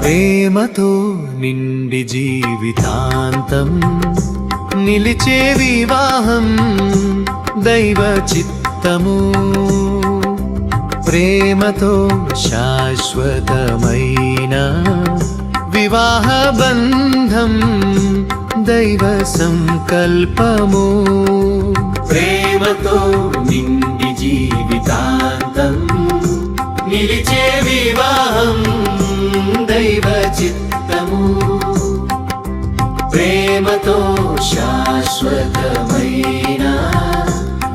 ప్రేమతో నిండి జీవితాంతం నిలిచే వివాహం దైవ చిత్తము. ప్రేమతో శాశ్వతమైన వివాహ బంధం దైవ సంకల్పము. ప్రేమతో నిండి జీవితాంతం నిలిచే వివాహం దైవ చిత్తము. ప్రేమతో శాశ్వతమైన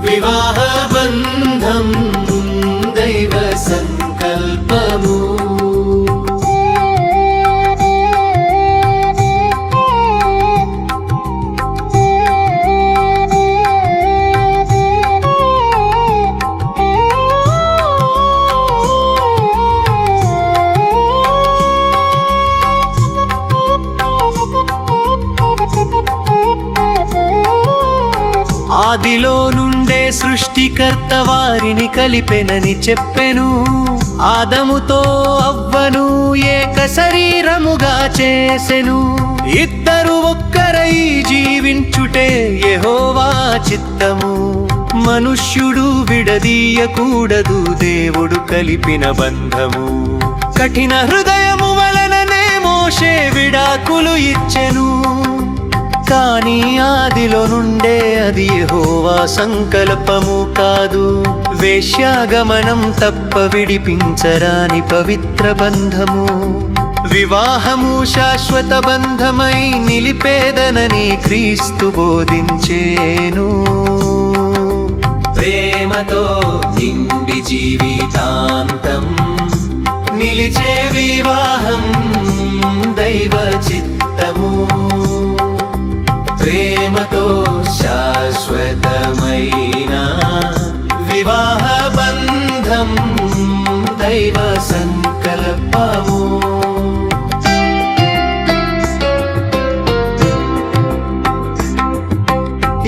వివాహ బంధం దైవ సంకల్పము. ఆదిలో నుండే సృష్టికర్త వారిని కలిపెనని చెప్పెను. ఆదముతో అవ్వను ఏక శరీరముగా చేసెను. ఇద్దరు ఒక్కరై జీవించుటే యెహోవా చిత్తము. మనుష్యుడు విడదీయకూడదు దేవుడు కలిపిన బంధము. కఠిన హృదయము వలననే మోషే విడాకులు ఇచ్చెను. కానీ ఆదిలో నుండే అది యెహోవా సంకల్పము కాదు. వేశ్యాగమనం తప్ప విడిపించరాని పవిత్ర బంధము. వివాహము శాశ్వత బంధమై నిలిపేదనని క్రీస్తు బోధించేను. ప్రేమతో నిండి జీవితాంతం నిలిచే వివాహం దైవ చిత్తము. ప్రేమతో శాశ్వతమైన వివాహ బంధం దైవ సంకల్పము.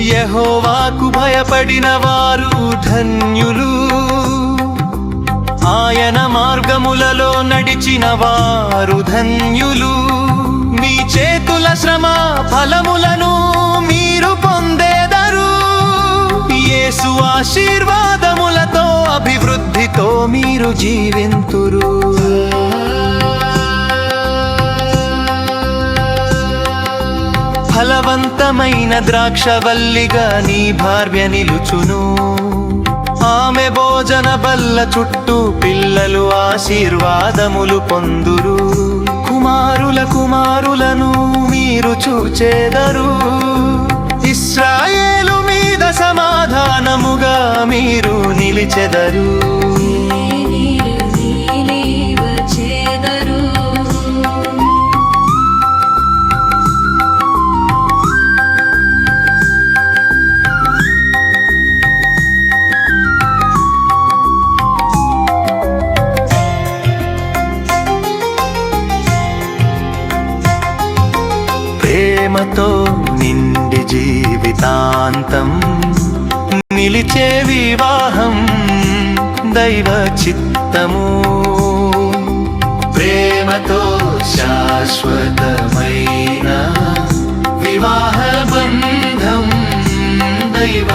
యెహోవాకు భయపడిన వారు ధన్యులు. ఆయన మార్గములలో నడిచిన వారు ధన్యులు. మీ చేతుల శ్రమ ఫలములను మీరు పొందేదరు. యేసు ఆశీర్వాదములతో అభివృద్ధితో మీరు జీవింతురు. ఫలవంతమైన ద్రాక్షవల్లిగా నీ భార్య నిలుచును. ఆమె భోజన బల్ల చుట్టూ పిల్లలు ఆశీర్వాదములు పొందురు. కుమారుల కుమారులను మీరు చూచెదరు. ఇశ్రాయేలు మీద సమాధానముగా మీరు నిలిచెదరు. ప్రేమతో నిండి జీవితాంతం నిలిచే వివాహం దైవ చిత్తము. ప్రేమతో శాశ్వతమైన వివాహ బంధం దైవ